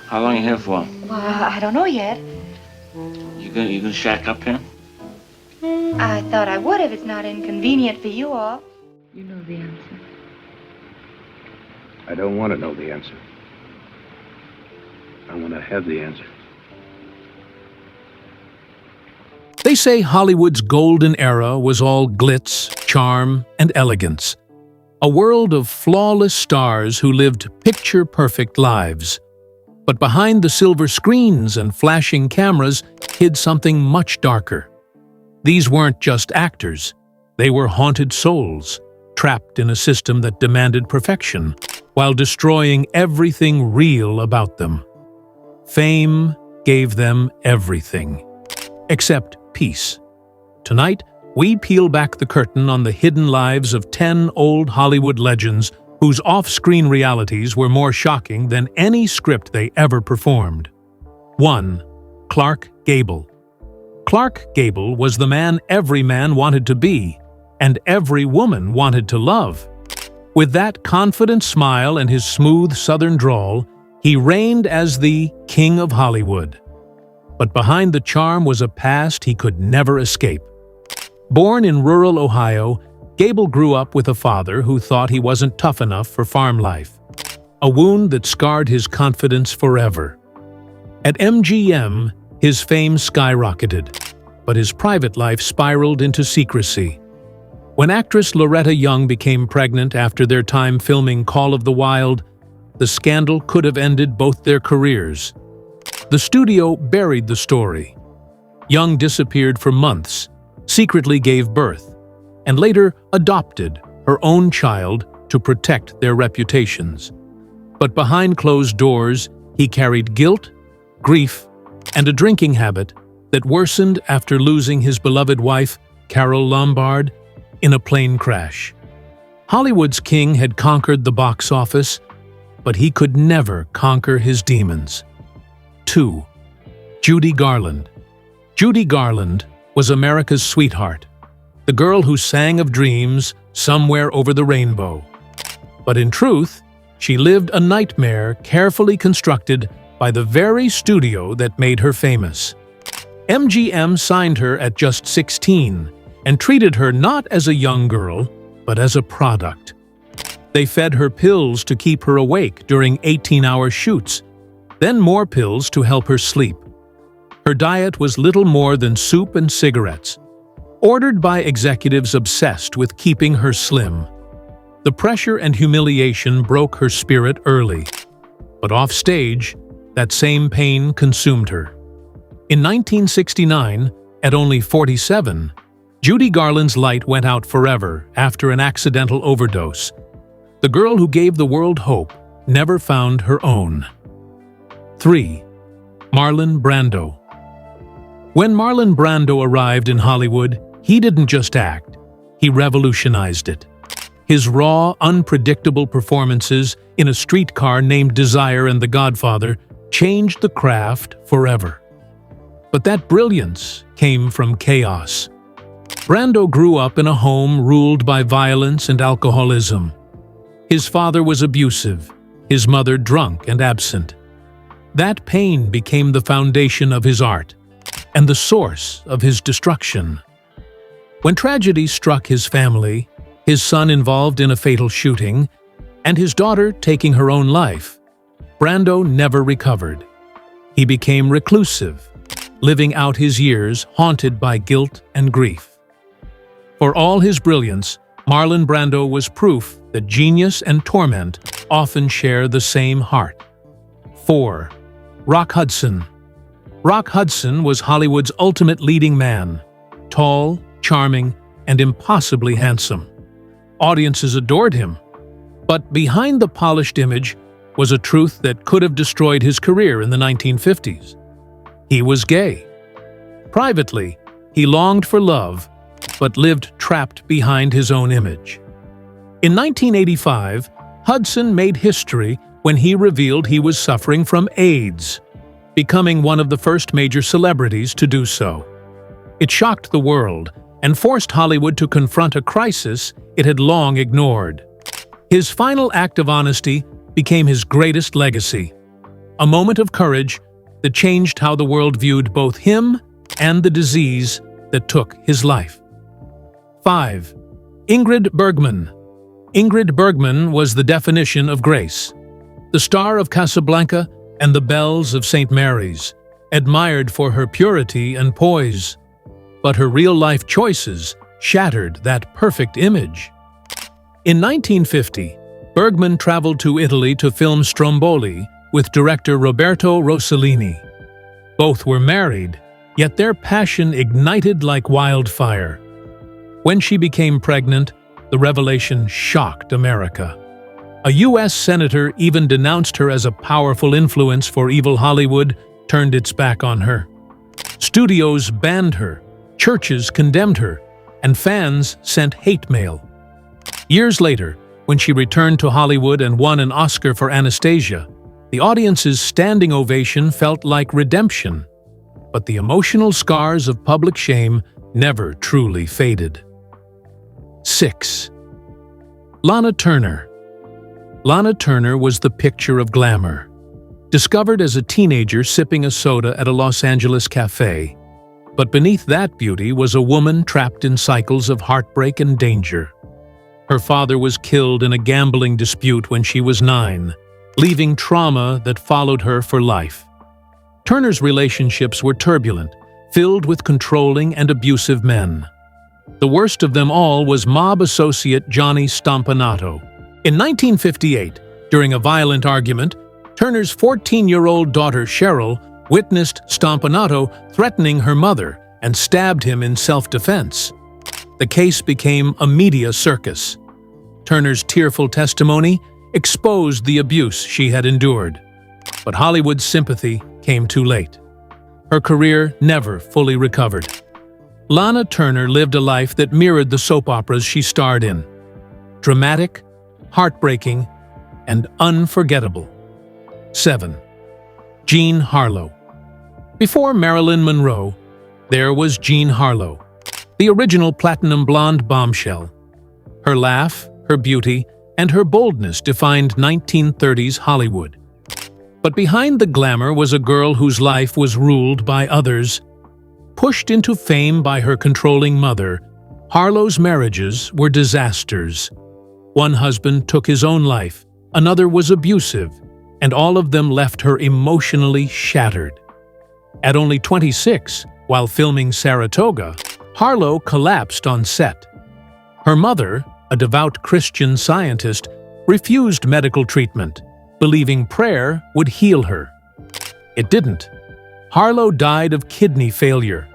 How long you here for? Well, I don't know yet. You gonna shack up here? I thought I would if it's not inconvenient for you all. You know the answer. I don't want to know the answer. I want to have the answer. They say Hollywood's golden era was all glitz, charm, and elegance. A world of flawless stars who lived picture-perfect lives. But behind the silver screens and flashing cameras hid something much darker. These weren't just actors. They were haunted souls, trapped in a system that demanded perfection, while destroying everything real about them. Fame gave them everything, except peace. Tonight, we peel back the curtain on the hidden lives of 10 old Hollywood legends whose off-screen realities were more shocking than any script they ever performed. 1. Clark Gable. Clark Gable was the man every man wanted to be, and every woman wanted to love. With that confident smile and his smooth southern drawl, he reigned as the King of Hollywood. But behind the charm was a past he could never escape. Born in rural Ohio, Gable grew up with a father who thought he wasn't tough enough for farm life, a wound that scarred his confidence forever. At MGM, his fame skyrocketed, but his private life spiraled into secrecy. When actress Loretta Young became pregnant after their time filming Call of the Wild, the scandal could have ended both their careers. The studio buried the story. Young disappeared for months, secretly gave birth, and later adopted her own child to protect their reputations. But behind closed doors, he carried guilt, grief, and a drinking habit that worsened after losing his beloved wife, Carole Lombard, in a plane crash. Hollywood's king had conquered the box office, but he could never conquer his demons. 2. Judy Garland. Judy Garland was America's sweetheart, the girl who sang of dreams somewhere over the rainbow. But in truth, she lived a nightmare carefully constructed by the very studio that made her famous. MGM signed her at just 16 and treated her not as a young girl, but as a product. They fed her pills to keep her awake during 18-hour shoots, then more pills to help her sleep. Her diet was little more than soup and cigarettes, ordered by executives obsessed with keeping her slim. The pressure and humiliation broke her spirit early, but off-stage, that same pain consumed her. In 1969, at only 47, Judy Garland's light went out forever after an accidental overdose. The girl who gave the world hope never found her own. 3. Marlon Brando. When Marlon Brando arrived in Hollywood, he didn't just act, he revolutionized it. His raw, unpredictable performances in A Streetcar Named Desire and The Godfather changed the craft forever. But that brilliance came from chaos. Brando grew up in a home ruled by violence and alcoholism. His father was abusive, his mother drunk and absent. That pain became the foundation of his art and the source of his destruction. When tragedy struck his family, his son involved in a fatal shooting, and his daughter taking her own life, Brando never recovered. He became reclusive, living out his years haunted by guilt and grief. For all his brilliance, Marlon Brando was proof that genius and torment often share the same heart. 4. Rock Hudson. Rock Hudson was Hollywood's ultimate leading man, tall, charming, and impossibly handsome. Audiences adored him. But behind the polished image was a truth that could have destroyed his career in the 1950s. He was gay. Privately, he longed for love, but lived trapped behind his own image. In 1985, Hudson made history when he revealed he was suffering from AIDS, becoming one of the first major celebrities to do so. It shocked the world and forced Hollywood to confront a crisis it had long ignored. His final act of honesty became his greatest legacy. a moment of courage that changed how the world viewed both him and the disease that took his life. 5. Ingrid Bergman. Ingrid Bergman was the definition of grace. The star of Casablanca and the Bells of St. Mary's, admired for her purity and poise. But her real-life choices shattered that perfect image. In 1950, Bergman traveled to Italy to film Stromboli with director Roberto Rossellini. Both were married, yet their passion ignited like wildfire. When she became pregnant, the revelation shocked America. A U.S. senator even denounced her as a powerful influence for evil Hollywood turned its back on her. Studios banned her, churches condemned her, and fans sent hate mail. Years later, when she returned to Hollywood and won an Oscar for Anastasia, the audience's standing ovation felt like redemption. But the emotional scars of public shame never truly faded. 6. Lana Turner. Lana Turner was the picture of glamour. Discovered as a teenager sipping a soda at a Los Angeles cafe. But beneath that beauty was a woman trapped in cycles of heartbreak and danger. Her father was killed in a gambling dispute when she was 9, leaving trauma that followed her for life. Turner's relationships were turbulent, filled with controlling and abusive men. The worst of them all was mob associate Johnny Stompanato. In 1958, during a violent argument, Turner's 14-year-old daughter Cheryl witnessed Stompanato threatening her mother and stabbed him in self-defense. The case became a media circus. Turner's tearful testimony exposed the abuse she had endured. But Hollywood's sympathy came too late. Her career never fully recovered. Lana Turner lived a life that mirrored the soap operas she starred in. Dramatic, heartbreaking, and unforgettable. 7. Jean Harlow. Before Marilyn Monroe, there was Jean Harlow, the original platinum blonde bombshell. Her laugh, her beauty, and her boldness defined 1930s Hollywood. But behind the glamour was a girl whose life was ruled by others. Pushed into fame by her controlling mother, Harlow's marriages were disasters. One husband took his own life, another was abusive, and all of them left her emotionally shattered. At only 26, while filming Saratoga, Harlow collapsed on set. Her mother, a devout Christian Scientist, refused medical treatment, believing prayer would heal her. It didn't. Harlow died of kidney failure,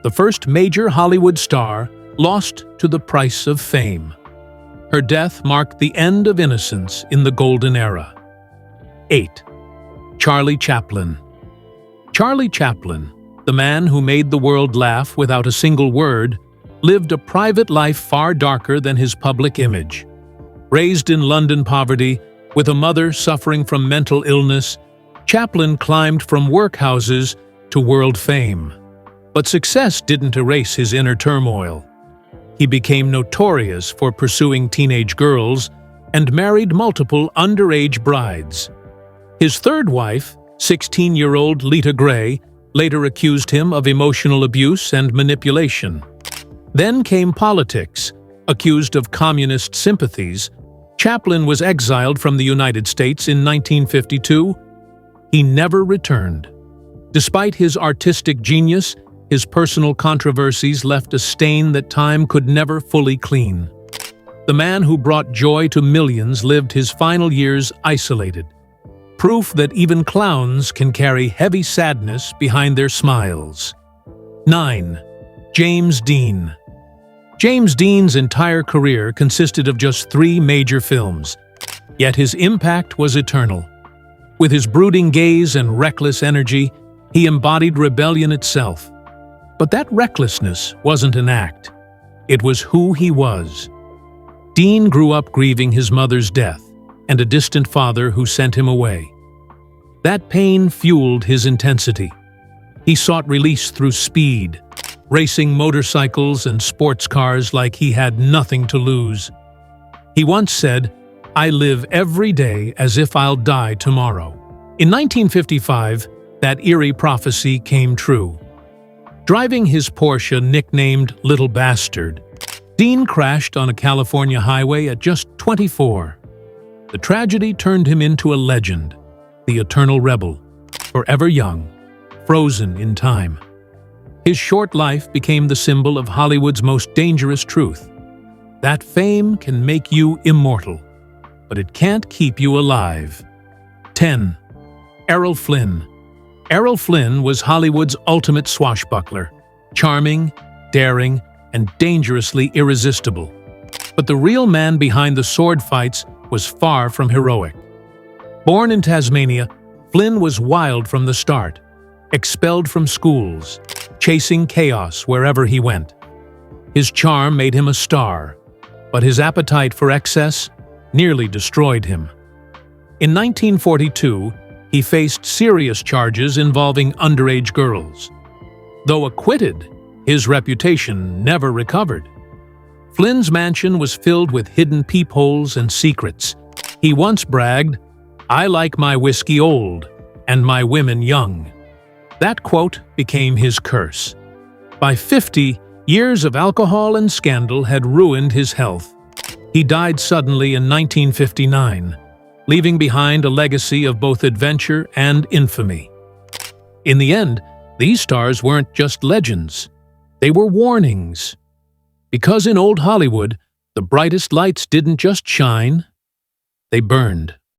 the first major Hollywood star lost to the price of fame. Her death marked the end of innocence in the golden era. 8. Charlie Chaplin. Charlie Chaplin, the man who made the world laugh without a single word, lived a private life far darker than his public image. Raised in London poverty, with a mother suffering from mental illness, Chaplin climbed from workhouses to world fame. But success didn't erase his inner turmoil. He became notorious for pursuing teenage girls and married multiple underage brides. His third wife, 16-year-old Lita Gray, later accused him of emotional abuse and manipulation. Then came politics. Accused of communist sympathies, Chaplin was exiled from the United States in 1952. He never returned. Despite his artistic genius, his personal controversies left a stain that time could never fully clean. The man who brought joy to millions lived his final years isolated. Proof that even clowns can carry heavy sadness behind their smiles. 9. James Dean. James Dean's entire career consisted of just 3 major films, yet his impact was eternal. With his brooding gaze and reckless energy, he embodied rebellion itself. But that recklessness wasn't an act. It was who he was. Dean grew up grieving his mother's death and a distant father who sent him away. That pain fueled his intensity. He sought release through speed, racing motorcycles and sports cars like he had nothing to lose. He once said, "I live every day as if I'll die tomorrow." In 1955, that eerie prophecy came true. Driving his Porsche nicknamed Little Bastard, Dean crashed on a California highway at just 24. The tragedy turned him into a legend, the eternal rebel, forever young, frozen in time. His short life became the symbol of Hollywood's most dangerous truth. That fame can make you immortal, but it can't keep you alive. 10. Errol Flynn. Errol Flynn was Hollywood's ultimate swashbuckler, charming, daring, and dangerously irresistible. But the real man behind the sword fights was far from heroic. Born in Tasmania, Flynn was wild from the start, expelled from schools, chasing chaos wherever he went. His charm made him a star, but his appetite for excess nearly destroyed him. In 1942, he faced serious charges involving underage girls. Though acquitted, his reputation never recovered. Flynn's mansion was filled with hidden peepholes and secrets. He once bragged, "I like my whiskey old and my women young." That quote became his curse. By 50, years of alcohol and scandal had ruined his health. He died suddenly in 1959, leaving behind a legacy of both adventure and infamy. In the end, these stars weren't just legends. They were warnings. Because in old Hollywood, the brightest lights didn't just shine, they burned.